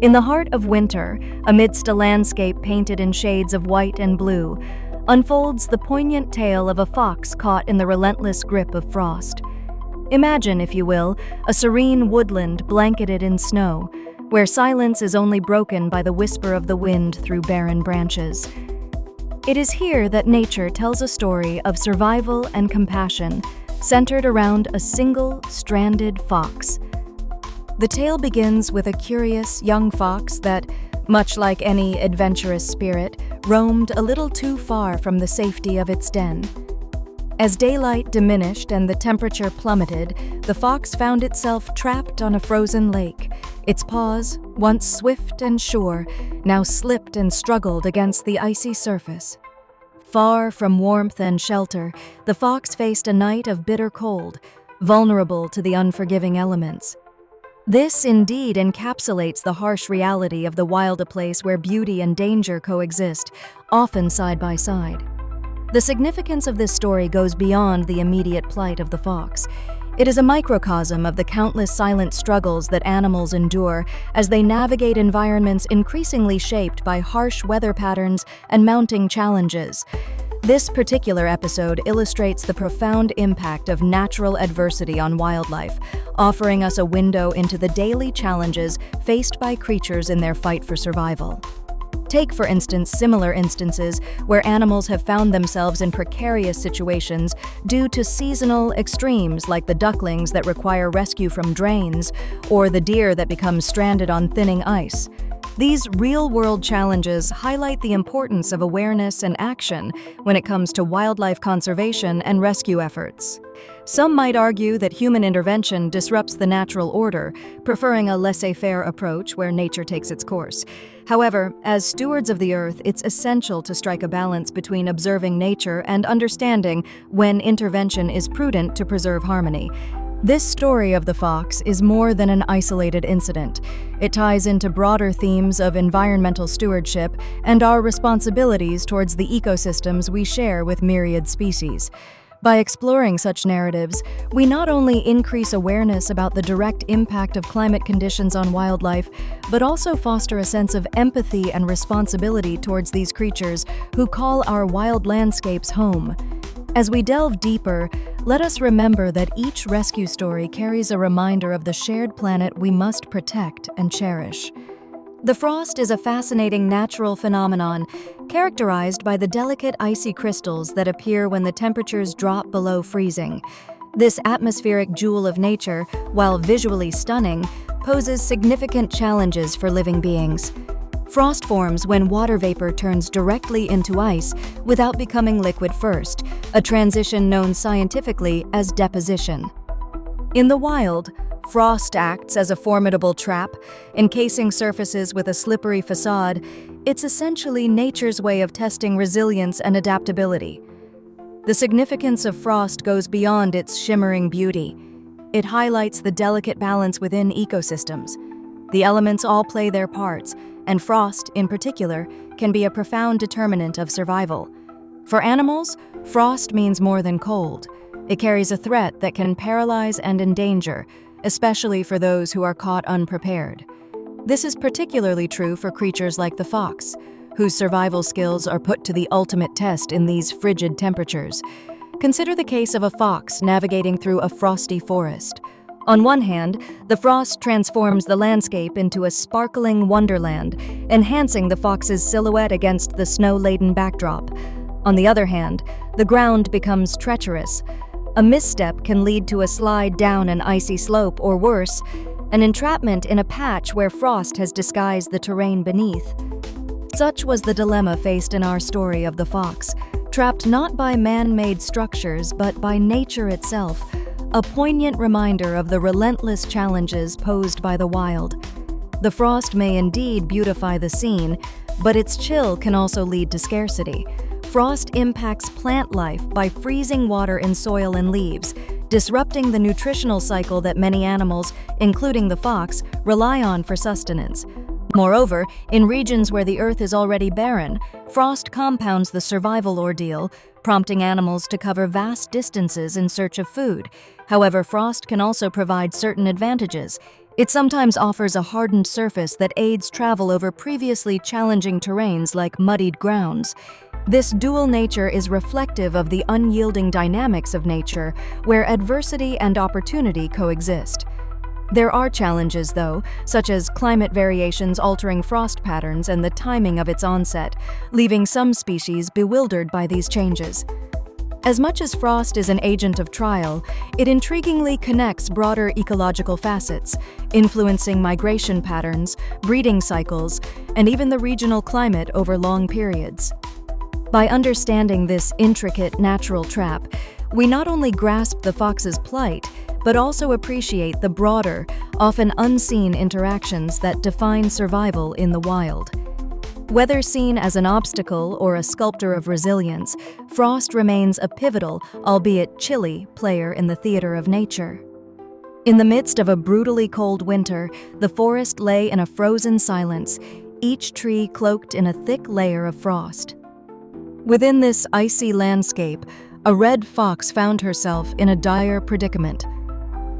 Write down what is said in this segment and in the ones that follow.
In the heart of winter, amidst a landscape painted in shades of white and blue, unfolds the poignant tale of a fox caught in the relentless grip of frost. Imagine, if you will, a serene woodland blanketed in snow, where silence is only broken by the whisper of the wind through barren branches. It is here that nature tells a story of survival and compassion, centered around a single, stranded fox. The tale begins with a curious young fox that, much like any adventurous spirit, roamed a little too far from the safety of its den. As daylight diminished and the temperature plummeted, the fox found itself trapped on a frozen lake. Its paws, once swift and sure, now slipped and struggled against the icy surface. Far from warmth and shelter, the fox faced a night of bitter cold, vulnerable to the unforgiving elements. This indeed encapsulates the harsh reality of the wild, a place where beauty and danger coexist, often side by side. The significance of this story goes beyond the immediate plight of the fox. It is a microcosm of the countless silent struggles that animals endure as they navigate environments increasingly shaped by harsh weather patterns and mounting challenges. This particular episode illustrates the profound impact of natural adversity on wildlife, offering us a window into the daily challenges faced by creatures in their fight for survival. Take, for instance, similar instances where animals have found themselves in precarious situations due to seasonal extremes, like the ducklings that require rescue from drains or the deer that become stranded on thinning ice. These real-world challenges highlight the importance of awareness and action when it comes to wildlife conservation and rescue efforts. Some might argue that human intervention disrupts the natural order, preferring a laissez-faire approach where nature takes its course. However, as stewards of the earth, it's essential to strike a balance between observing nature and understanding when intervention is prudent to preserve harmony. This story of the fox is more than an isolated incident. It ties into broader themes of environmental stewardship and our responsibilities towards the ecosystems we share with myriad species. By exploring such narratives, we not only increase awareness about the direct impact of climate conditions on wildlife, but also foster a sense of empathy and responsibility towards these creatures who call our wild landscapes home. As we delve deeper, let us remember that each rescue story carries a reminder of the shared planet we must protect and cherish. The frost is a fascinating natural phenomenon characterized by the delicate icy crystals that appear when the temperatures drop below freezing. This atmospheric jewel of nature, while visually stunning, poses significant challenges for living beings. Frost forms when water vapor turns directly into ice without becoming liquid first, a transition known scientifically as deposition. In the wild, frost acts as a formidable trap, encasing surfaces with a slippery facade. It's essentially nature's way of testing resilience and adaptability. The significance of frost goes beyond its shimmering beauty. It highlights the delicate balance within ecosystems. The elements all play their parts, and frost, in particular, can be a profound determinant of survival. For animals, frost means more than cold. It carries a threat that can paralyze and endanger, especially for those who are caught unprepared. This is particularly true for creatures like the fox, whose survival skills are put to the ultimate test in these frigid temperatures. Consider the case of a fox navigating through a frosty forest. On one hand, the frost transforms the landscape into a sparkling wonderland, enhancing the fox's silhouette against the snow-laden backdrop. On the other hand, the ground becomes treacherous. A misstep can lead to a slide down an icy slope, or worse, an entrapment in a patch where frost has disguised the terrain beneath. Such was the dilemma faced in our story of the fox, trapped not by man-made structures but by nature itself, a poignant reminder of the relentless challenges posed by the wild. The frost may indeed beautify the scene, but its chill can also lead to scarcity. Frost impacts plant life by freezing water in soil and leaves, disrupting the nutritional cycle that many animals, including the fox, rely on for sustenance. Moreover, in regions where the earth is already barren, frost compounds the survival ordeal, prompting animals to cover vast distances in search of food. However, frost can also provide certain advantages. It sometimes offers a hardened surface that aids travel over previously challenging terrains like muddied grounds. This dual nature is reflective of the unyielding dynamics of nature, where adversity and opportunity coexist. There are challenges, though, such as climate variations altering frost patterns and the timing of its onset, leaving some species bewildered by these changes. As much as frost is an agent of trial, it intriguingly connects broader ecological facets, influencing migration patterns, breeding cycles, and even the regional climate over long periods. By understanding this intricate natural trap, we not only grasp the fox's plight, but also appreciate the broader, often unseen interactions that define survival in the wild. Whether seen as an obstacle or a sculptor of resilience, frost remains a pivotal, albeit chilly, player in the theater of nature. In the midst of a brutally cold winter, the forest lay in a frozen silence, each tree cloaked in a thick layer of frost. Within this icy landscape, a red fox found herself in a dire predicament.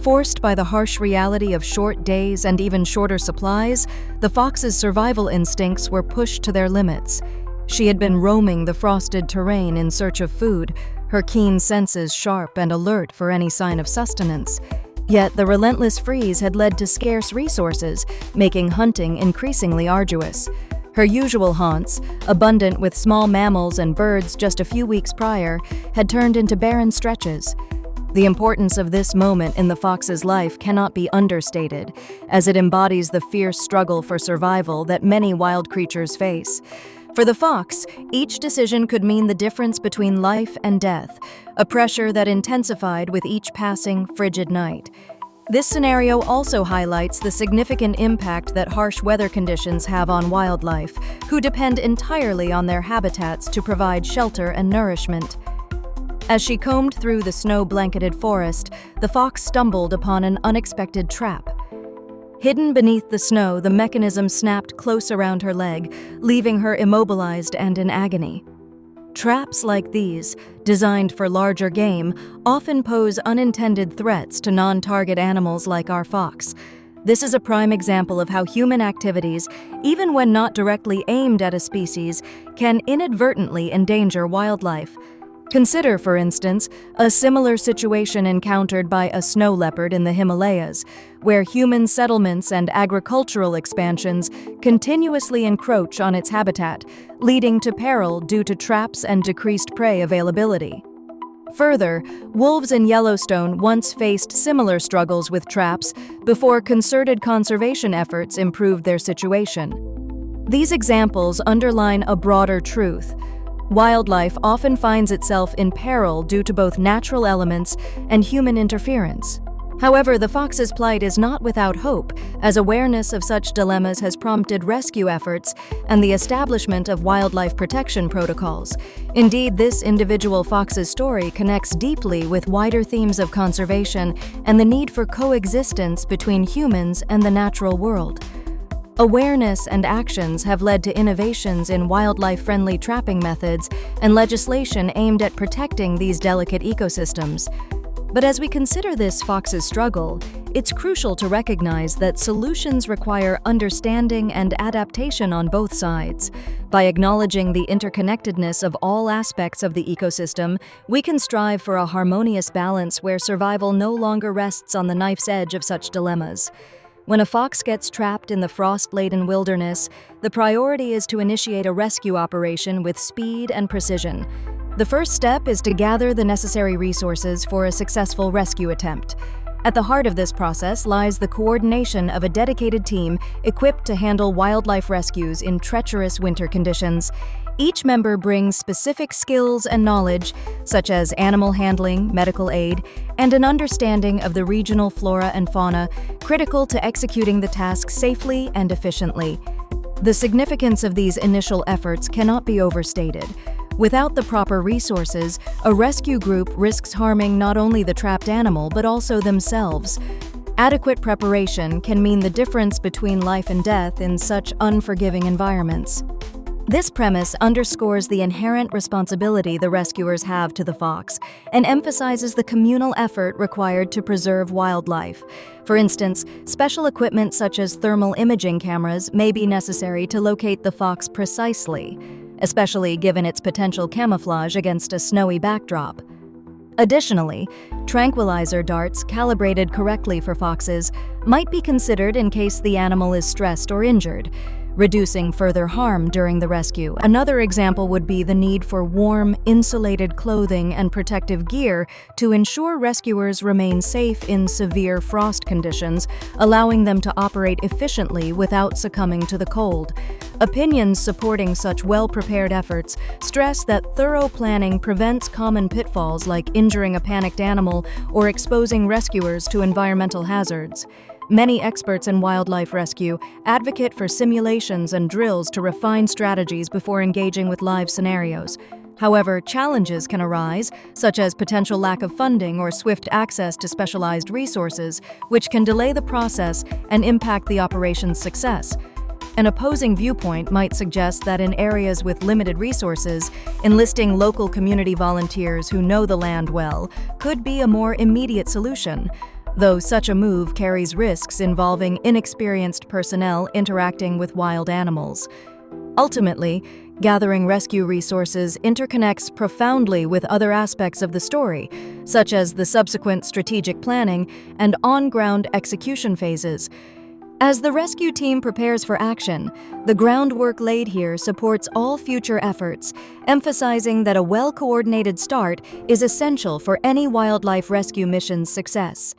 Forced by the harsh reality of short days and even shorter supplies, the fox's survival instincts were pushed to their limits. She had been roaming the frosted terrain in search of food, her keen senses sharp and alert for any sign of sustenance. Yet the relentless freeze had led to scarce resources, making hunting increasingly arduous. Her usual haunts, abundant with small mammals and birds just a few weeks prior, had turned into barren stretches. The importance of this moment in the fox's life cannot be understated, as it embodies the fierce struggle for survival that many wild creatures face. For the fox, each decision could mean the difference between life and death, a pressure that intensified with each passing, frigid night. This scenario also highlights the significant impact that harsh weather conditions have on wildlife, who depend entirely on their habitats to provide shelter and nourishment. As she combed through the snow-blanketed forest, the fox stumbled upon an unexpected trap. Hidden beneath the snow, the mechanism snapped close around her leg, leaving her immobilized and in agony. Traps like these, designed for larger game, often pose unintended threats to non-target animals like our fox. This is a prime example of how human activities, even when not directly aimed at a species, can inadvertently endanger wildlife. Consider, for instance, a similar situation encountered by a snow leopard in the Himalayas, where human settlements and agricultural expansions continuously encroach on its habitat, leading to peril due to traps and decreased prey availability. Further, wolves in Yellowstone once faced similar struggles with traps before concerted conservation efforts improved their situation. These examples underline a broader truth. Wildlife often finds itself in peril due to both natural elements and human interference. However, the fox's plight is not without hope, as awareness of such dilemmas has prompted rescue efforts and the establishment of wildlife protection protocols. Indeed, this individual fox's story connects deeply with wider themes of conservation and the need for coexistence between humans and the natural world. Awareness and actions have led to innovations in wildlife-friendly trapping methods and legislation aimed at protecting these delicate ecosystems. But as we consider this fox's struggle, it's crucial to recognize that solutions require understanding and adaptation on both sides. By acknowledging the interconnectedness of all aspects of the ecosystem, we can strive for a harmonious balance where survival no longer rests on the knife's edge of such dilemmas. When a fox gets trapped in the frost-laden wilderness, the priority is to initiate a rescue operation with speed and precision. The first step is to gather the necessary resources for a successful rescue attempt. At the heart of this process lies the coordination of a dedicated team equipped to handle wildlife rescues in treacherous winter conditions. Each member brings specific skills and knowledge, such as animal handling, medical aid, and an understanding of the regional flora and fauna, critical to executing the task safely and efficiently. The significance of these initial efforts cannot be overstated. Without the proper resources, a rescue group risks harming not only the trapped animal but also themselves. Adequate preparation can mean the difference between life and death in such unforgiving environments. This premise underscores the inherent responsibility the rescuers have to the fox and emphasizes the communal effort required to preserve wildlife. For instance, special equipment such as thermal imaging cameras may be necessary to locate the fox precisely, especially given its potential camouflage against a snowy backdrop. Additionally, tranquilizer darts calibrated correctly for foxes might be considered in case the animal is stressed or injured, reducing further harm during the rescue. Another example would be the need for warm, insulated clothing and protective gear to ensure rescuers remain safe in severe frost conditions, allowing them to operate efficiently without succumbing to the cold. Opinions supporting such well-prepared efforts stress that thorough planning prevents common pitfalls like injuring a panicked animal or exposing rescuers to environmental hazards. Many experts in wildlife rescue advocate for simulations and drills to refine strategies before engaging with live scenarios. However, challenges can arise, such as potential lack of funding or swift access to specialized resources, which can delay the process and impact the operation's success. An opposing viewpoint might suggest that in areas with limited resources, enlisting local community volunteers who know the land well could be a more immediate solution, though such a move carries risks involving inexperienced personnel interacting with wild animals. Ultimately, gathering rescue resources interconnects profoundly with other aspects of the story, such as the subsequent strategic planning and on-ground execution phases. As the rescue team prepares for action, the groundwork laid here supports all future efforts, emphasizing that a well-coordinated start is essential for any wildlife rescue mission's success.